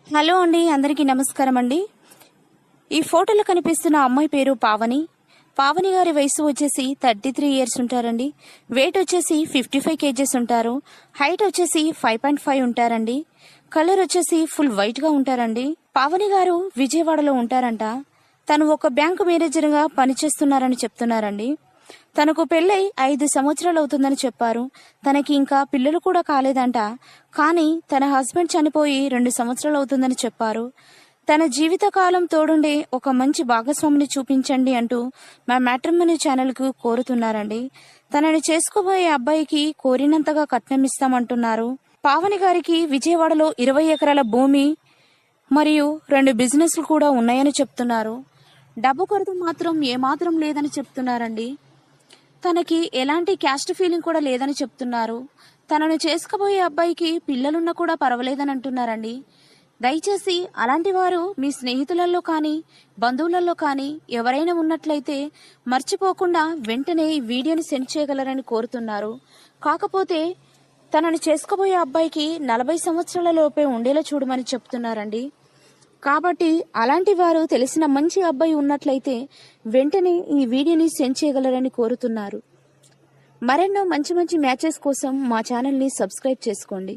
Hello అండి, అందరికీ నమస్కారం అండి. ఈ ఫోటోలో కనిపిస్తున్న అమ్మాయి పేరు పావని. పావని గారి వయసు వచ్చేసి 33 ఇయర్స్ ఉంటారండి. వెయిట్ వచ్చేసి 55 కేజెస్ ఉంటారు. హైట్ వచ్చేసి 5.5 ఉంటారండి. కలర్ వచ్చేసి ఫుల్ వైట్ గా ఉంటారండి. పావని గారు విజయవాడలో ఉంటారంట. తను ఒక బ్యాంకు మేనేజర్ గా పనిచేస్తున్నారని చెప్తున్నారండి. తనకు పెళ్ళై 5 సంవత్సరాలు అవుతుందని చెప్పారు. తనకి ఇంకా పిల్లలు కూడా కాలేదంట. కానీ తన హస్బెండ్ చనిపోయి 2 సంవత్సరాలు అవుతుందని చెప్పారు. తన జీవితకాలం తోడుండే ఒక మంచి భాగస్వామిని చూపించండి అంటూ మా మ్యాట్రిమోనీ ఛానల్కు కోరుతున్నారండి. తనని చేసుకోబోయే అబ్బాయికి కోరినంతగా కట్నం ఇస్తామంటున్నారు. పావని గారికి విజయవాడలో 20 ఎకరాల భూమి మరియు 2 బిజినెస్లు కూడా ఉన్నాయని చెప్తున్నారు. డబ్బు కొరత మాత్రం ఏమాత్రం లేదని చెప్తున్నారండి. తనకి ఎలాంటి క్యాస్ట్ ఫీలింగ్ కూడా లేదని చెప్తున్నారు. తనను చేసుకోబోయే అబ్బాయికి పిల్లలున్నా కూడా పర్వాలేదని అంటున్నారండి. దయచేసి అలాంటి వారు మీ స్నేహితులలో కానీ బంధువులలో కానీ ఎవరైనా ఉన్నట్లయితే మర్చిపోకుండా వెంటనే ఈ వీడియోని సెండ్ చేయగలరని కోరుతున్నారు. కాకపోతే తనను చేసుకోబోయే అబ్బాయికి 40 సంవత్సరాల లోపే ఉండేలా చూడమని చెప్తున్నారండి. కాబట్టి అలాంటి వారు తెలిసిన మంచి అబ్బాయి ఉన్నట్లయితే వెంటనే ఈ వీడియోని సెండ్ చేయగలరని కోరుతున్నారు. మరెన్నో మంచి మంచి మ్యాచెస్ కోసం మా ఛానల్ని సబ్స్క్రైబ్ చేసుకోండి.